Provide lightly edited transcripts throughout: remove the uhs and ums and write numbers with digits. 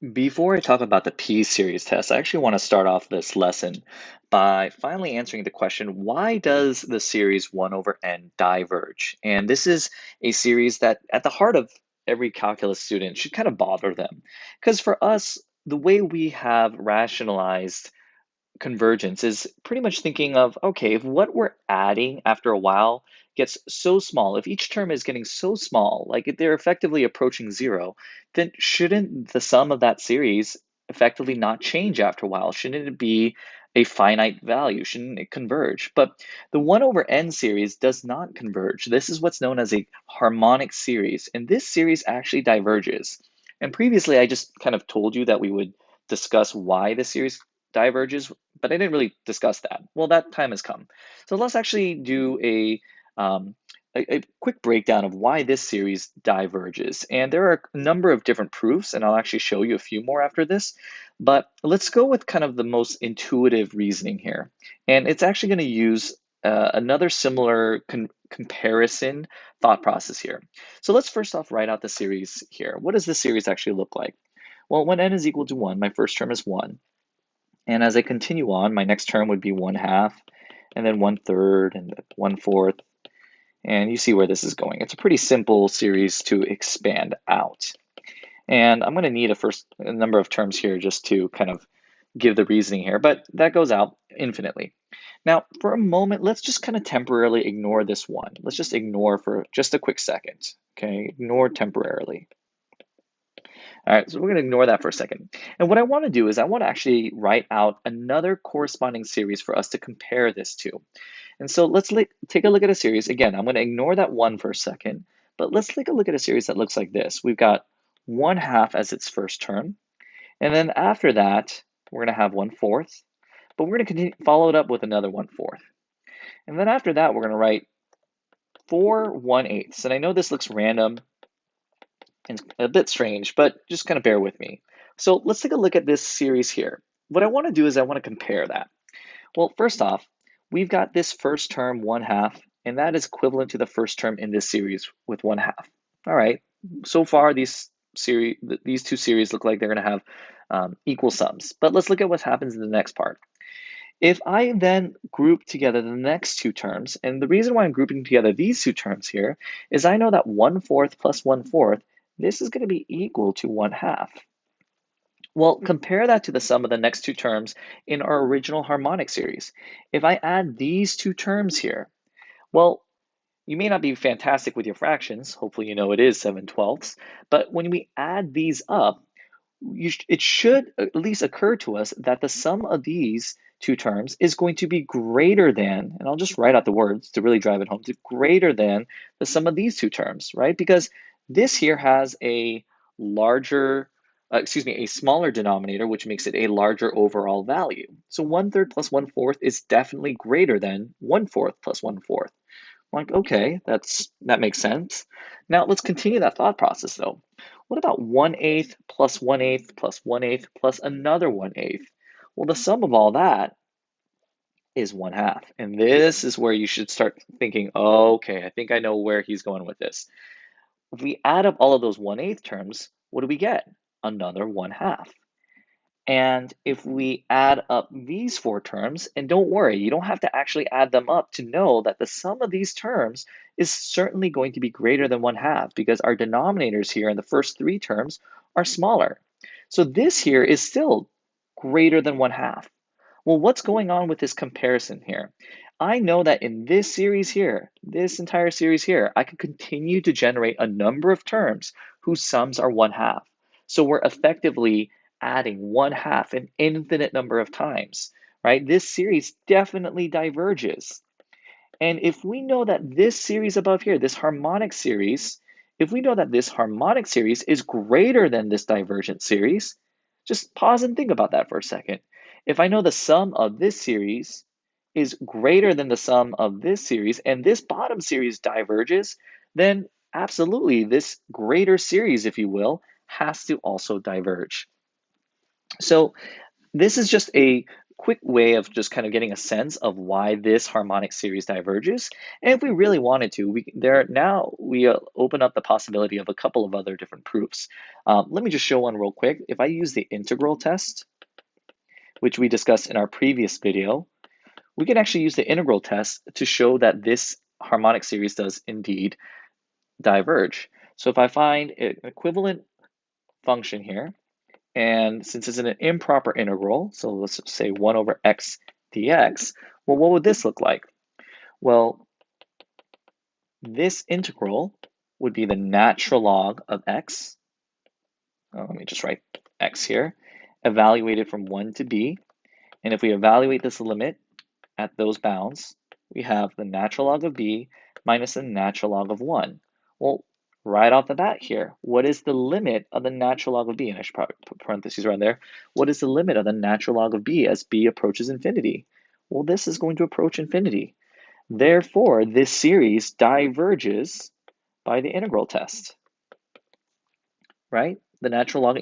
Before I talk about the P series test, I actually want to start off this lesson by finally answering the question, why does the series 1 over n diverge? And this is a series that at the heart of every calculus student should kind of bother them. Because for us, the way we have rationalized convergence is pretty much thinking of, okay, if what we're adding after a while gets so small, if each term is getting so small, like if they're effectively approaching zero, then shouldn't the sum of that series effectively not change after a while? Shouldn't it be a finite value? Shouldn't it converge? But the 1 over n series does not converge. This is what's known as a harmonic series, and this series actually diverges. And previously, I just kind of told you that we would discuss why the series diverges, but I didn't really discuss that. Well, that time has come. So let's actually do a quick breakdown of why this series diverges. And there are a number of different proofs, and I'll actually show you a few more after this. But let's go with kind of the most intuitive reasoning here. And it's actually going to use another similar comparison thought process here. So let's first off write out the series here. What does this series actually look like? Well, when n is equal to 1, my first term is 1. And as I continue on, my next term would be 1/2, and then 1/3, and 1/4. And you see where this is going. It's a pretty simple series to expand out. And I'm going to need a number of terms here just to kind of give the reasoning here, but that goes out infinitely. Now, for a moment, let's just kind of temporarily ignore this one. Let's just ignore for just a quick second, okay? Ignore temporarily. All right, so we're going to ignore that for a second. And what I want to do is I want to actually write out another corresponding series for us to compare this to. And so let's take a look at a series. Again, I'm going to ignore that one for a second, but let's take a look at a series that looks like this. We've got 1/2 as its first term. And then after that, we're going to have 1/4, but we're going to follow it up with another 1/4. And then after that, we're going to write 4/1/8. And I know this looks random and a bit strange, but just kind of bear with me. So let's take a look at this series here. What I want to do is I want to compare that. Well, first off, we've got this first term 1/2, and that is equivalent to the first term in this series with 1/2. All right, so far these two series look like they're going to have equal sums. But let's look at what happens in the next part. If I then group together the next two terms, and the reason why I'm grouping together these two terms here is I know that 1/4 plus 1/4, this is going to be equal to 1/2. Well, compare that to the sum of the next two terms in our original harmonic series. If I add these two terms here, well, you may not be fantastic with your fractions. Hopefully you know it is 7/12, but when we add these up, it should at least occur to us that the sum of these two terms is going to be greater than, and I'll just write out the words to really drive it home, to greater than the sum of these two terms, right? Because this here has a a smaller denominator, which makes it a larger overall value. So 1/3 plus 1/4 is definitely greater than 1/4 plus 1/4. Like, okay, that makes sense. Now let's continue that thought process though. What about 1/8 plus 1/8 plus 1/8 plus another 1/8? Well, the sum of all that is 1/2. And this is where you should start thinking, okay, I think I know where he's going with this. If we add up all of those 1/8 terms, what do we get? Another 1/2. And if we add up these four terms, and don't worry, you don't have to actually add them up to know that the sum of these terms is certainly going to be greater than 1/2 because our denominators here in the first three terms are smaller. So this here is still greater than 1/2. Well, what's going on with this comparison here? I know that in this series here, this entire series here, I could continue to generate a number of terms whose sums are 1/2. So we're effectively adding 1/2 an infinite number of times, right? This series definitely diverges. And if we know that this series above here, this harmonic series, if we know that this harmonic series is greater than this divergent series, just pause and think about that for a second. If I know the sum of this series is greater than the sum of this series, and this bottom series diverges, then absolutely this greater series, if you will, has to also diverge. So this is just a quick way of just kind of getting a sense of why this harmonic series diverges. And if we really wanted to, we open up the possibility of a couple of other different proofs. Let me just show one real quick. If I use the integral test, which we discussed in our previous video, we can actually use the integral test to show that this harmonic series does indeed diverge. So if I find an equivalent function here, and since it's an improper integral, so let's say 1 over x dx, well, what would this look like? Well, this integral would be the natural log of x. Let me just write x here, evaluated from 1 to b. And if we evaluate this limit at those bounds, we have the natural log of b minus the natural log of 1. Well, right off the bat here, what is the limit of the natural log of b? And I should probably put parentheses around there. What is the limit of the natural log of b as b approaches infinity? Well, this is going to approach infinity. Therefore, this series diverges by the integral test, right? The natural log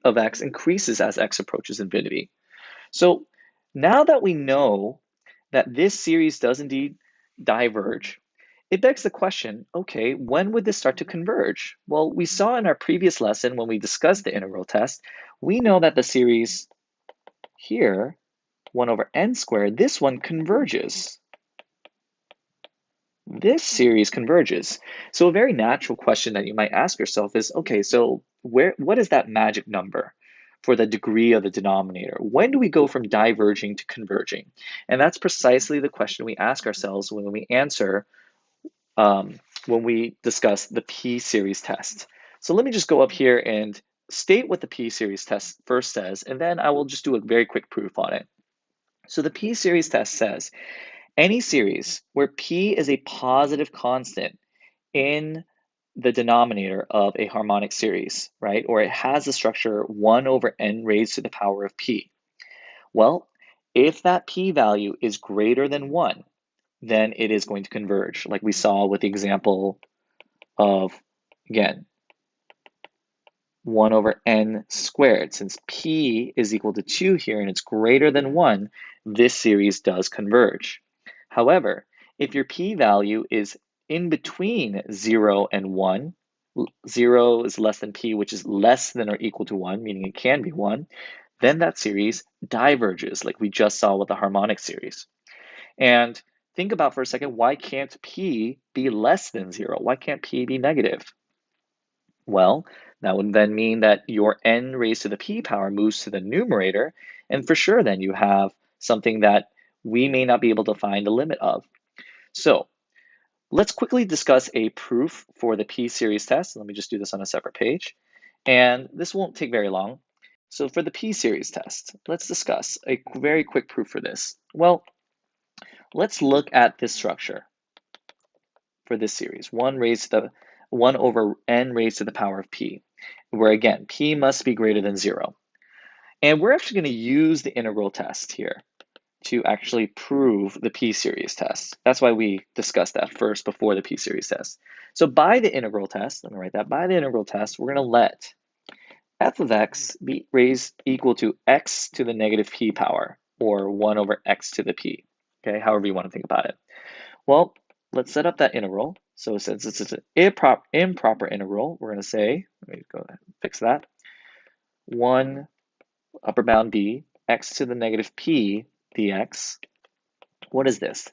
of x increases as x approaches infinity. So now that we know that this series does indeed diverge, it begs the question, okay, when would this start to converge? Well, we saw in our previous lesson when we discussed the integral test, we know that the series here, 1 over n squared, this one converges. This series converges. So a very natural question that you might ask yourself is, okay, so what is that magic number for the degree of the denominator? When do we go from diverging to converging? And that's precisely the question we ask ourselves when we answer, when we discuss the p-series test. So let me just go up here and state what the p-series test first says, and then I will just do a very quick proof on it. So the p-series test says, any series where p is a positive constant in the denominator of a harmonic series, right? Or it has the structure 1 over n raised to the power of p. Well, if that p value is greater than 1, then it is going to converge, like we saw with the example of, again, 1 over n squared. Since p is equal to 2 here and it's greater than 1, this series does converge. However, if your p-value is in between 0 and 1, 0 is less than p, which is less than or equal to 1, meaning it can be 1, then that series diverges, like we just saw with the harmonic series. And think about for a second, why can't p be less than 0? Why can't p be negative? Well, that would then mean that your n raised to the p power moves to the numerator, and for sure then you have something that we may not be able to find the limit of. So let's quickly discuss a proof for the p-series test. Let me just do this on a separate page, and this won't take very long. So for the p-series test, let's discuss a very quick proof for this. Well, let's look at this structure for this series, 1 over n raised to the power of p, where again, p must be greater than 0. And we're actually going to use the integral test here to actually prove the p-series test. That's why we discussed that first before the p-series test. So by the integral test, let me write that, by the integral test, we're going to let f of x be raised equal to x to the negative p power, or 1 over x to the p, okay, however you want to think about it. Well, let's set up that integral. So since it's an improper integral, we're going to say, let me go ahead and fix that, 1 upper bound b, x to the negative p dx. What is this?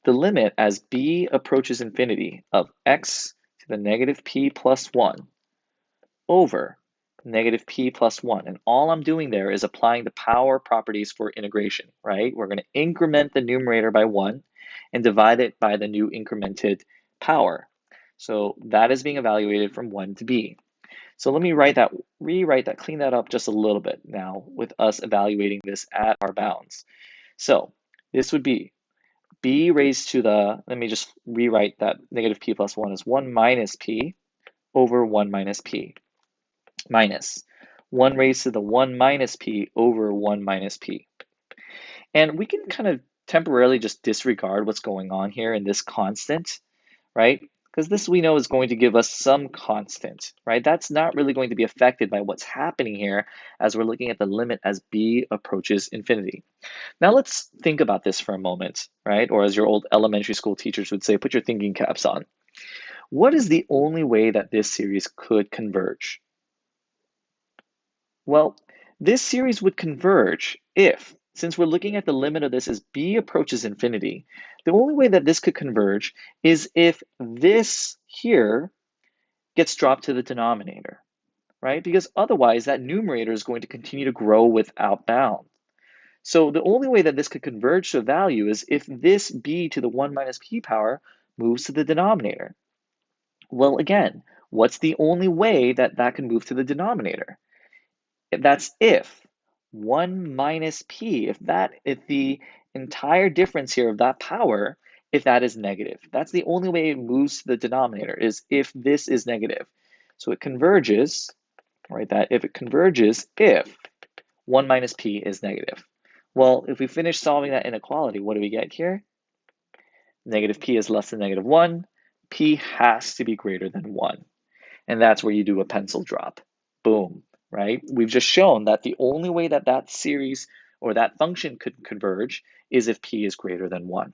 The limit as b approaches infinity of x to the negative p plus 1 over negative p plus 1. And all I'm doing there is applying the power properties for integration, right? We're going to increment the numerator by 1 and divide it by the new incremented power. So that is being evaluated from 1 to b. So let me rewrite that, clean that up just a little bit now with us evaluating this at our bounds. So this would be b raised to the, let me just rewrite that negative p plus 1 as 1 minus p over 1 minus p, minus 1 raised to the 1 minus p over 1 minus p. And we can kind of temporarily just disregard what's going on here in this constant, right? Because this we know is going to give us some constant, right? That's not really going to be affected by what's happening here as we're looking at the limit as b approaches infinity. Now let's think about this for a moment, right? Or as your old elementary school teachers would say, put your thinking caps on. What is the only way that this series could converge? Well, this series would converge if, since we're looking at the limit of this as b approaches infinity, the only way that this could converge is if this here gets dropped to the denominator, right? Because otherwise that numerator is going to continue to grow without bound. So the only way that this could converge to a value is if this b to the 1 minus p power moves to the denominator. Well, again, what's the only way that that can move to the denominator? That's if 1 minus p, if the entire difference here of that power, if that is negative. That's the only way it moves to the denominator, is if this is negative. So it converges, right? That if it converges if 1 minus p is negative. Well, if we finish solving that inequality, what do we get here? Negative p is less than negative 1. P has to be greater than 1. And that's where you do a pencil drop. Boom, right? We've just shown that the only way that that series or that function could converge is if p is greater than 1,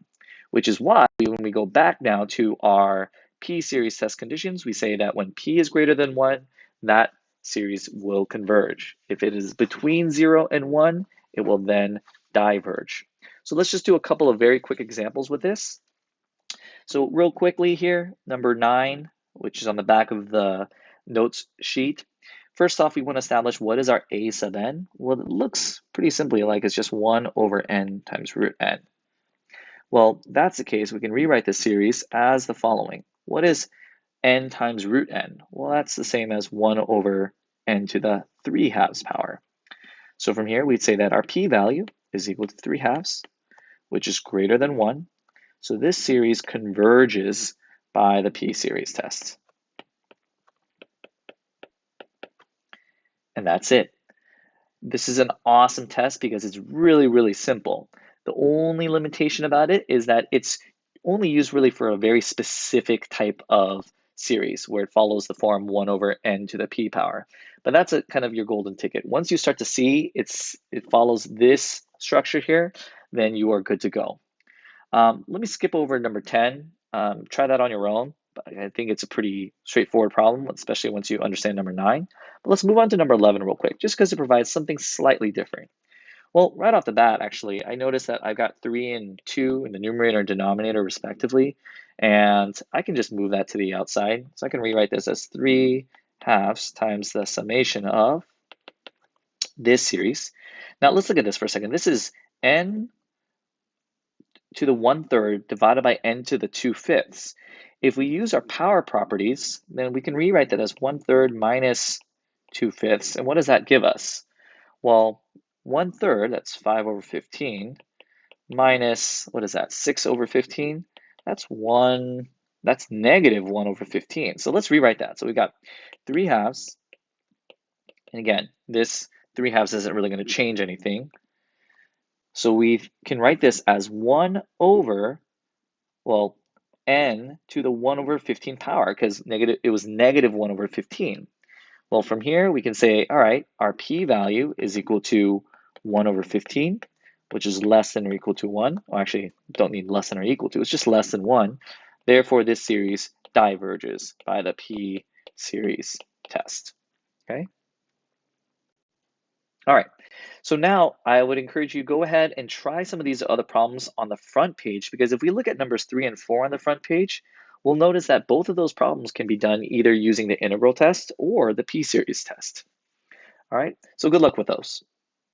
which is why when we go back now to our p series test conditions, we say that when p is greater than 1, that series will converge. If it is between 0 and 1, it will then diverge. So let's just do a couple of very quick examples with this. So real quickly here, number 9, which is on the back of the notes sheet. First off, we want to establish what is our a sub n. Well, it looks pretty simply like it's just 1 over n times root n. Well, if that's the case, we can rewrite this series as the following. What is n times root n? Well, that's the same as 1 over n to the 3/2 power. So from here, we'd say that our p-value is equal to 3/2, which is greater than 1. So this series converges by the p-series test. And that's it. This is an awesome test because it's really, really simple. The only limitation about it is that it's only used really for a very specific type of series where it follows the form 1 over n to the p power. But that's a kind of your golden ticket. Once you start to see it follows this structure here, then you are good to go. Let me skip over number 10. Try that on your own. I think it's a pretty straightforward problem, especially once you understand number 9. But let's move on to number 11 real quick, just because it provides something slightly different. Well, right off the bat, actually, I noticed that I've got 3 and 2 in the numerator and denominator respectively, and I can just move that to the outside. So I can rewrite this as 3/2 times the summation of this series. Now let's look at this for a second. This is n to the 1/3 divided by n to the 2/5. If we use our power properties, then we can rewrite that as 1/3 minus 2/5. And what does that give us? Well, 1/3, that's 5 over 15, minus, what is that, 6 over 15? That's negative 1 over 15. So let's rewrite that. So we got 3/2. And again, this 3/2 isn't really going to change anything. So we can write this as 1 over, well, n to the 1 over 15 power, because it was negative 1 over 15. Well, from here, we can say, all right, our p-value is equal to 1 over 15, which is less than or equal to 1. Well, actually, don't need less than or equal to. It's just less than 1. Therefore, this series diverges by the p-series test. Okay? All right. So now I would encourage you go ahead and try some of these other problems on the front page, because if we look at numbers 3 and 4 on the front page, we'll notice that both of those problems can be done either using the integral test or the p-series test. All right, so good luck with those.